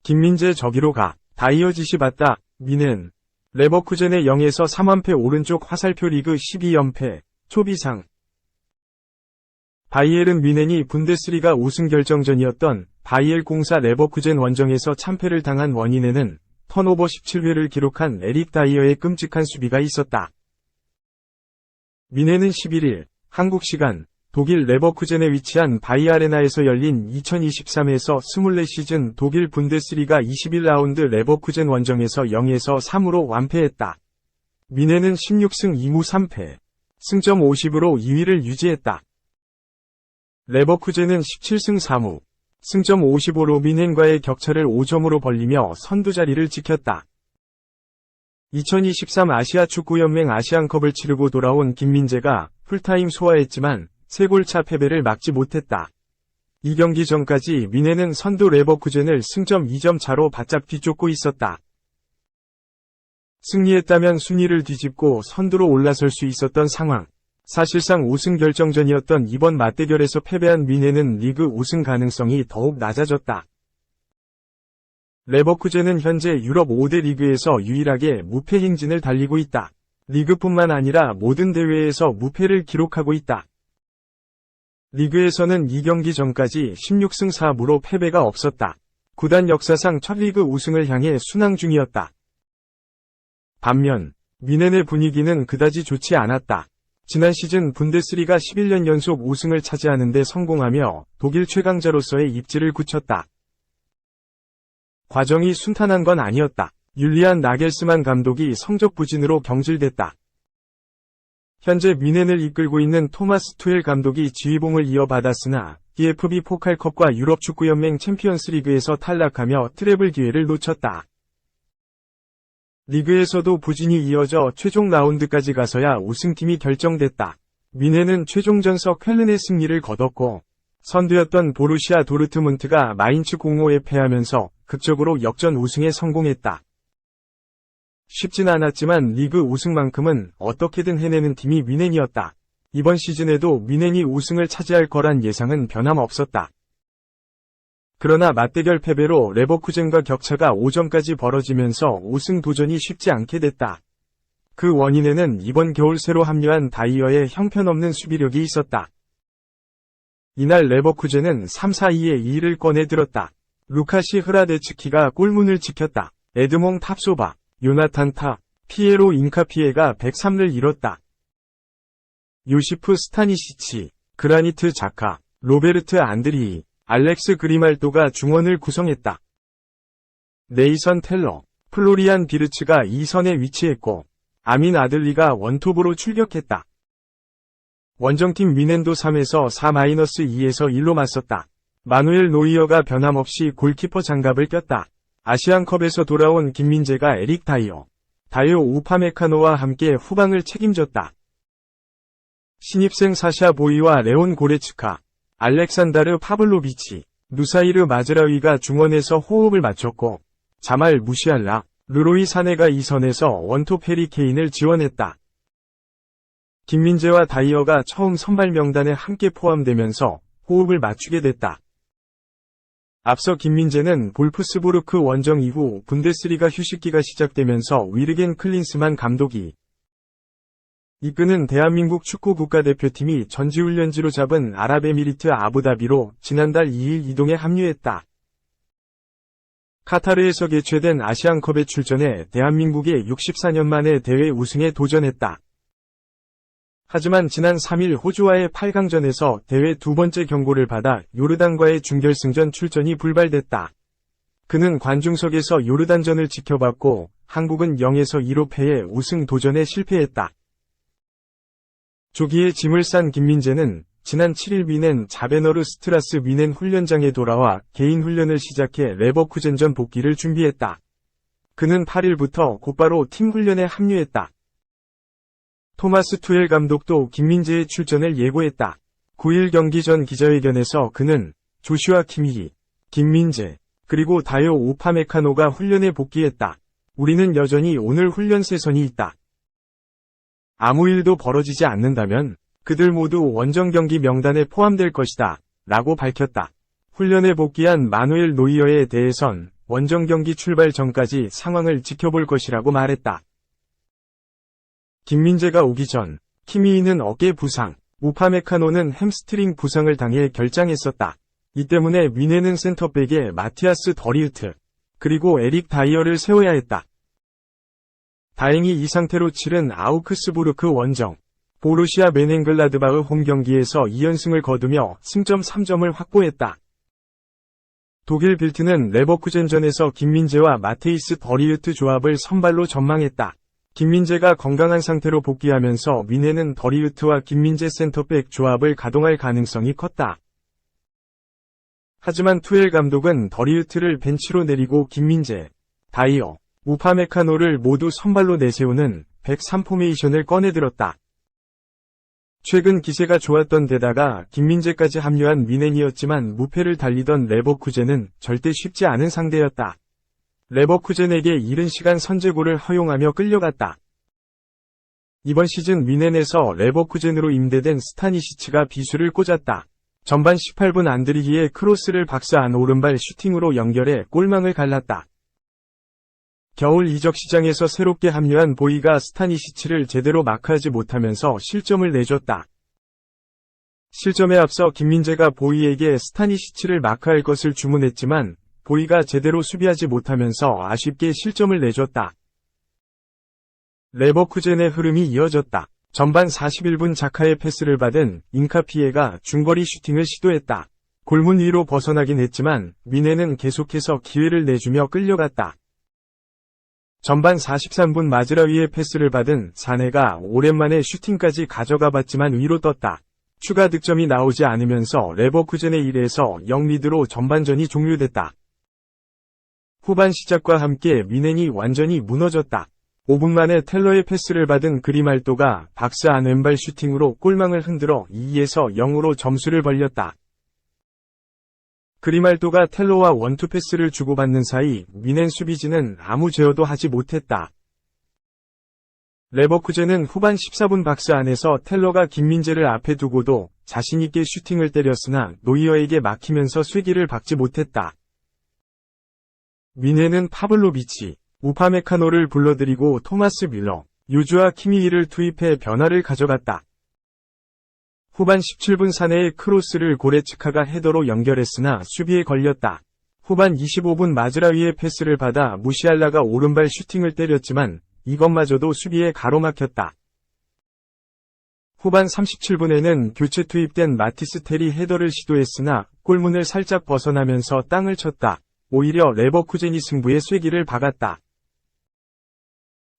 김민재 저기로 가. 다이어 지시 받다. 미넨. 레버쿠젠의 0에서 3완패 오른쪽 화살표 리그 12연패. 초비상. 바이에른 뮌헨이 분데스리가 우승 결정전이었던 바이엘 공사 레버쿠젠 원정에서 참패를 당한 원인에는 턴오버 17회를 기록한 에릭 다이어의 끔찍한 수비가 있었다. 뮌헨은 11일 한국 시간 독일 레버쿠젠에 위치한 바이아레나에서 열린 2023에서 24시즌 독일 분데스리가 21라운드 레버쿠젠 원정에서 0에서 3으로 완패했다. 뮌헨은 16승 2무 3패, 승점 50으로 2위를 유지했다. 레버쿠젠은 17승 4무, 승점 55로 뮌헨과의 격차를 5점으로 벌리며 선두 자리를 지켰다. 2023 아시아 축구연맹 아시안컵을 치르고 돌아온 김민재가 풀타임 소화했지만 3골차 패배를 막지 못했다. 이 경기 전까지 뮌헨은 선두 레버쿠젠을 승점 2점 차로 바짝 뒤쫓고 있었다. 승리했다면 순위를 뒤집고 선두로 올라설 수 있었던 상황. 사실상 우승 결정전이었던 이번 맞대결에서 패배한 뮌헨은 리그 우승 가능성이 더욱 낮아졌다. 레버쿠젠은 현재 유럽 5대 리그에서 유일하게 무패 행진을 달리고 있다. 리그뿐만 아니라 모든 대회에서 무패를 기록하고 있다. 리그에서는 2경기 전까지 16승 4무로 패배가 없었다. 구단 역사상 첫 리그 우승을 향해 순항 중이었다. 반면 뮌헨의 분위기는 그다지 좋지 않았다. 지난 시즌 분데스리가 11년 연속 우승을 차지하는 데 성공하며 독일 최강자로서의 입지를 굳혔다. 과정이 순탄한 건 아니었다. 율리안 나겔스만 감독이 성적 부진으로 경질됐다. 현재 뮌헨을 이끌고 있는 토마스 투헬 감독이 지휘봉을 이어받았으나 DFB 포칼컵과 유럽축구연맹 챔피언스리그에서 탈락하며 트래블 기회를 놓쳤다. 리그에서도 부진이 이어져 최종 라운드까지 가서야 우승팀이 결정됐다. 뮌헨은 최종전서 쾰른의 승리를 거뒀고 선두였던 보루시아 도르트문트가 마인츠 05에 패하면서 극적으로 역전 우승에 성공했다. 쉽진 않았지만 리그 우승만큼은 어떻게든 해내는 팀이 뮌헨이었다. 이번 시즌에도 뮌헨이 우승을 차지할 거란 예상은 변함없었다. 그러나 맞대결 패배로 레버쿠젠과 격차가 5점까지 벌어지면서 우승 도전이 쉽지 않게 됐다. 그 원인에는 이번 겨울 새로 합류한 다이어의 형편없는 수비력이 있었다. 이날 레버쿠젠은 3-4-2의 2를 꺼내들었다. 루카시 흐라데츠키가 골문을 지켰다. 에드몽 탑소바, 요나탄 타, 피에로 인카피에가 103를 이뤘다. 요시프 스타니시치, 그라니트 자카, 로베르트 안드리히, 알렉스 그리말도가 중원을 구성했다. 네이선 텔러, 플로리안 비르츠가 2선에 위치했고 아민 아들리가 원톱으로 출격했다. 원정팀 뮌헨도 3에서 4-2에서 1로 맞섰다. 마누엘 노이어가 변함없이 골키퍼 장갑을 꼈다. 아시안컵에서 돌아온 김민재가 에릭 다이어 우파메카노와 함께 후방을 책임졌다. 신입생 사샤 보이와 레온 고레츠카, 알렉산다르 파블로비치, 누사이르 마즈라위가 중원에서 호흡을 맞췄고 자말 무시알라, 르로이 사네가 2선에서 원톱 해리 케인을 지원했다. 김민재와 다이어가 처음 선발 명단에 함께 포함되면서 호흡을 맞추게 됐다. 앞서 김민재는 볼프스부르크 원정 이후 분데스리가 휴식기가 시작되면서 위르겐 클린스만 감독이 이끄는 대한민국 축구 국가대표팀이 전지훈련지로 잡은 아랍에미리트 아부다비로 지난달 2일 이동에 합류했다. 카타르에서 개최된 아시안컵에 출전해 대한민국의 64년 만에 대회 우승에 도전했다. 하지만 지난 3일 호주와의 8강전에서 대회 두 번째 경고를 받아 요르단과의 준결승전 출전이 불발됐다. 그는 관중석에서 요르단전을 지켜봤고 한국은 0에서 2로 패해 우승 도전에 실패했다. 조기에 짐을 싼 김민재는 지난 7일 뮌헨 자베너르 스트라스 뮌헨 훈련장에 돌아와 개인 훈련을 시작해 레버쿠젠전 복귀를 준비했다. 그는 8일부터 곧바로 팀 훈련에 합류했다. 토마스 투헬 감독도 김민재의 출전을 예고했다. 9일 경기 전 기자회견에서 그는 조슈아 키미히, 김민재, 그리고 다요 우파메카노가 훈련에 복귀했다. 우리는 여전히 오늘 훈련 세선이 있다. 아무 일도 벌어지지 않는다면 그들 모두 원정 경기 명단에 포함될 것이다. 라고 밝혔다. 훈련에 복귀한 마누엘 노이어에 대해선 원정 경기 출발 전까지 상황을 지켜볼 것이라고 말했다. 김민재가 오기 전 키미히는 어깨 부상, 우파메카노는 햄스트링 부상을 당해 결장했었다. 이 때문에 미네는 센터백에 마티아스 더리우트, 그리고 에릭 다이어를 세워야 했다. 다행히 이 상태로 치른 아우크스부르크 원정, 보루시아 멘헨글라드바흐 홈경기에서 2연승을 거두며 승점 3점을 확보했다. 독일 빌트는 레버쿠젠전에서 김민재와 마테이스 더리우트 조합을 선발로 전망했다. 김민재가 건강한 상태로 복귀하면서 미네는 더리우트와 김민재 센터백 조합을 가동할 가능성이 컸다. 하지만 투엘 감독은 더리우트를 벤치로 내리고 김민재, 다이어, 우파메카노를 모두 선발로 내세우는 103 포메이션을 꺼내들었다. 최근 기세가 좋았던 데다가 김민재까지 합류한 미넨이었지만 무패를 달리던 레버쿠젠은 절대 쉽지 않은 상대였다. 레버쿠젠에게 이른 시간 선제골을 허용하며 끌려갔다. 이번 시즌 미넨에서 레버쿠젠으로 임대된 스타니시치가 비수를 꽂았다. 전반 18분 안드리히의 크로스를 박스 안 오른발 슈팅으로 연결해 골망을 갈랐다. 겨울 이적 시장에서 새롭게 합류한 보이가 스타니시치를 제대로 마크하지 못하면서 실점을 내줬다. 실점에 앞서 김민재가 보이에게 스타니시치를 마크할 것을 주문했지만 보이가 제대로 수비하지 못하면서 아쉽게 실점을 내줬다. 레버쿠젠의 흐름이 이어졌다. 전반 41분 자카의 패스를 받은 잉카피에가 중거리 슈팅을 시도했다. 골문 위로 벗어나긴 했지만 미네는 계속해서 기회를 내주며 끌려갔다. 전반 43분 마즈라위의 패스를 받은 사네가 오랜만에 슈팅까지 가져가 봤지만 위로 떴다. 추가 득점이 나오지 않으면서 레버쿠젠의 1에서 0 리드로 전반전이 종료됐다. 후반 시작과 함께 미넨이 완전히 무너졌다. 5분 만에 텔러의 패스를 받은 그리말도가 박스 안 왼발 슈팅으로 골망을 흔들어 2에서 0으로 점수를 벌렸다. 그리말도가 텔러와 원투 패스를 주고받는 사이 미넨 수비진은 아무 제어도 하지 못했다. 레버쿠젠은 후반 14분 박스 안에서 텔러가 김민재를 앞에 두고도 자신있게 슈팅을 때렸으나 노이어에게 막히면서 쐐기를 박지 못했다. 미넨은 파블로비치, 우파메카노를 불러들이고 토마스 뮬러, 유주와 키미히를 투입해 변화를 가져갔다. 후반 17분 사내의 크로스를 고레츠카가 헤더로 연결했으나 수비에 걸렸다. 후반 25분 마즈라위의 패스를 받아 무시알라가 오른발 슈팅을 때렸지만 이것마저도 수비에 가로막혔다. 후반 37분에는 교체 투입된 마티스 텔이 헤더를 시도했으나 골문을 살짝 벗어나면서 땅을 쳤다. 오히려 레버쿠젠이 승부에 쐐기를 박았다.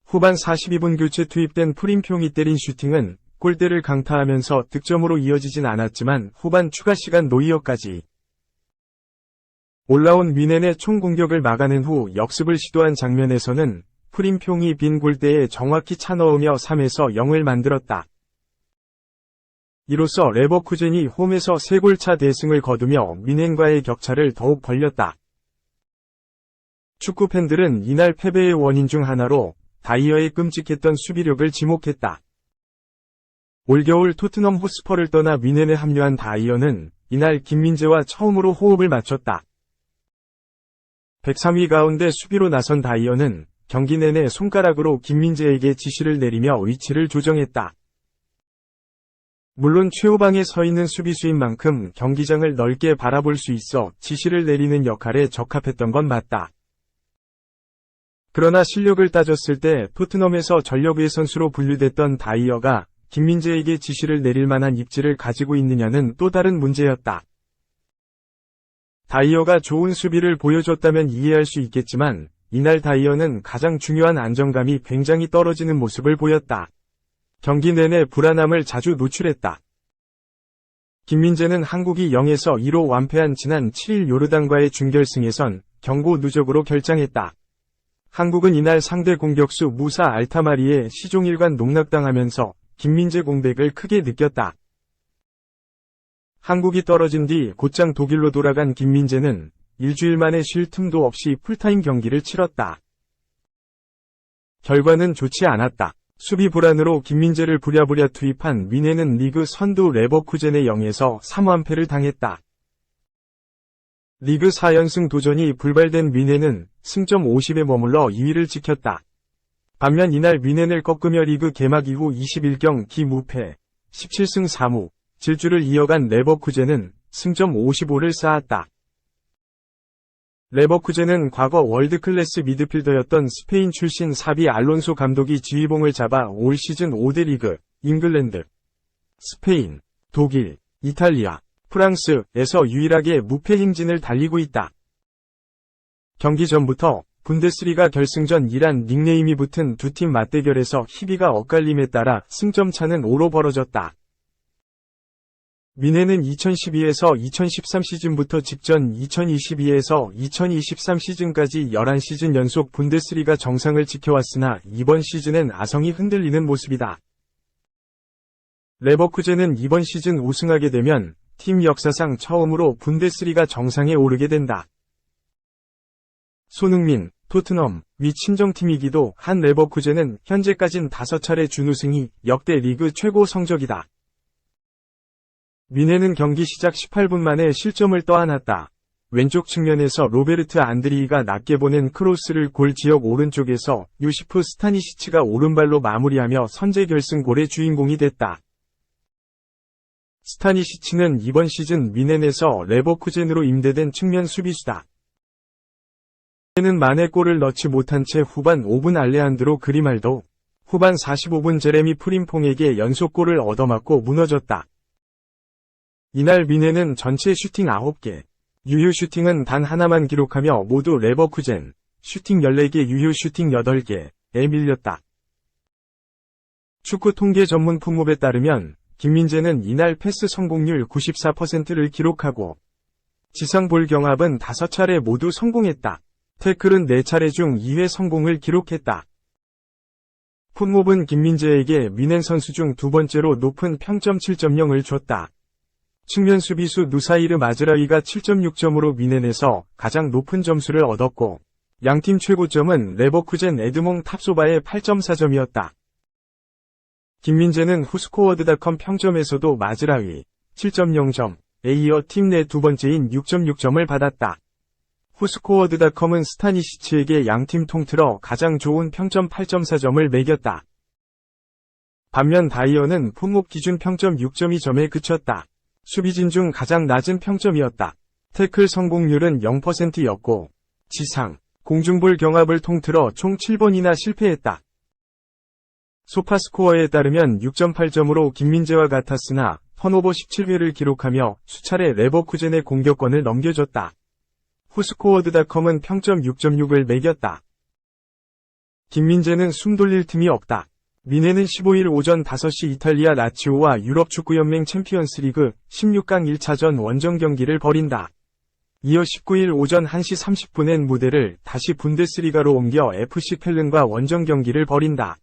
후반 42분 교체 투입된 프림평이 때린 슈팅은 골대를 강타하면서 득점으로 이어지진 않았지만 후반 추가 시간 노이어까지 올라온 미넨의 총공격을 막아낸 후 역습을 시도한 장면에서는 프림평이 빈 골대에 정확히 차 넣으며 3에서 0을 만들었다. 이로써 레버쿠젠이 홈에서 3골차 대승을 거두며 미넨과의 격차를 더욱 벌렸다. 축구 팬들은 이날 패배의 원인 중 하나로 다이어의 끔찍했던 수비력을 지목했다. 올겨울 토트넘 호스퍼를 떠나 미넨에 합류한 다이어는 이날 김민재와 처음으로 호흡을 맞췄다. 103위 가운데 수비로 나선 다이어는 경기 내내 손가락으로 김민재에게 지시를 내리며 위치를 조정했다. 물론 최후방에 서 있는 수비수인 만큼 경기장을 넓게 바라볼 수 있어 지시를 내리는 역할에 적합했던 건 맞다. 그러나 실력을 따졌을 때 토트넘에서 전력의 선수로 분류됐던 다이어가 김민재에게 지시를 내릴 만한 입지를 가지고 있느냐는 또 다른 문제였다. 다이어가 좋은 수비를 보여줬다면 이해할 수 있겠지만 이날 다이어는 가장 중요한 안정감이 굉장히 떨어지는 모습을 보였다. 경기 내내 불안함을 자주 노출했다. 김민재는 한국이 0에서 2로 완패한 지난 7일 요르단과의 준결승에선 경고 누적으로 결장했다. 한국은 이날 상대 공격수 무사 알타마리에 시종일관 농락당하면서 김민재 공백을 크게 느꼈다. 한국이 떨어진 뒤 곧장 독일로 돌아간 김민재는 일주일 만에 쉴 틈도 없이 풀타임 경기를 치렀다. 결과는 좋지 않았다. 수비 불안으로 김민재를 부랴부랴 투입한 미네는 리그 선두 레버쿠젠의 0에서 3완패를 당했다. 리그 4연승 도전이 불발된 미네는 승점 50에 머물러 2위를 지켰다. 반면 이날 미넨을 꺾으며 리그 개막 이후 21경기 무패, 17승 4무, 질주를 이어간 레버쿠젠은 승점 55를 쌓았다. 레버쿠젠은 과거 월드클래스 미드필더였던 스페인 출신 사비 알론소 감독이 지휘봉을 잡아 올 시즌 5대 리그, 잉글랜드, 스페인, 독일, 이탈리아, 프랑스에서 유일하게 무패 행진을 달리고 있다. 경기 전부터 분데스리가 결승전이란 닉네임이 붙은 두 팀 맞대결에서 희비가 엇갈림에 따라 승점 차는 5로 벌어졌다. 미네는 2012에서 2013 시즌부터 직전 2022에서 2023 시즌까지 11시즌 연속 분데스리가 정상을 지켜왔으나 이번 시즌엔 아성이 흔들리는 모습이다. 레버쿠젠은 이번 시즌 우승하게 되면 팀 역사상 처음으로 분데스리가 정상에 오르게 된다. 손흥민, 토트넘, 위 친정팀이기도 한 레버쿠젠은 현재까진 5차례 준우승이 역대 리그 최고 성적이다. 미네는 경기 시작 18분 만에 실점을 떠안았다. 왼쪽 측면에서 로베르트 안드리이가 낮게 보낸 크로스를 골 지역 오른쪽에서 요시프 스타니시치가 오른발로 마무리하며 선제 결승골의 주인공이 됐다. 스타니시치는 이번 시즌 미넨에서 레버쿠젠으로 임대된 측면 수비수다. 미넨은 만에 골을 넣지 못한 채 후반 5분 알레한드로 그리말도, 후반 45분 제레미 프림퐁에게 연속골을 얻어맞고 무너졌다. 이날 미네는 전체 슈팅 9개, 유효 슈팅은 단 하나만 기록하며 모두 레버쿠젠, 슈팅 14개 유효 슈팅 8개에 밀렸다. 축구 통계 전문 풋몹에 따르면 김민재는 이날 패스 성공률 94%를 기록하고 지상볼 경합은 5차례 모두 성공했다. 태클은 4차례 중 2회 성공을 기록했다. 풋몹은 김민재에게 미넨 선수 중 두 번째로 높은 평점 7.0을 줬다. 측면 수비수 누사이르 마즈라위가 7.6점으로 미넨에서 가장 높은 점수를 얻었고 양팀 최고점은 레버쿠젠 에드몽 탑소바의 8.4점이었다. 김민재는 후스코어드닷컴 평점에서도 마즈라위 7.0점에 이어 팀 내 두 번째인 6.6점을 받았다. 후스코어드닷컴은 스타니시치에게 양팀 통틀어 가장 좋은 평점 8.4점을 매겼다. 반면 다이어는 풋몹 기준 평점 6.2점에 그쳤다. 수비진 중 가장 낮은 평점이었다. 태클 성공률은 0%였고 지상, 공중볼 경합을 통틀어 총 7번이나 실패했다. 소파스코어에 따르면 6.8점으로 김민재와 같았으나 턴오버 17회를 기록하며 수차례 레버쿠젠의 공격권을 넘겨줬다. 후스코어드닷컴은 평점 6.6을 매겼다. 김민재는 숨 돌릴 틈이 없다. 미네는 15일 오전 5시 이탈리아 라치오와 유럽축구연맹 챔피언스리그 16강 1차전 원정 경기를 벌인다. 이어 19일 오전 1시 30분엔 무대를 다시 분데스리가로 옮겨 FC 켈른과 원정 경기를 벌인다.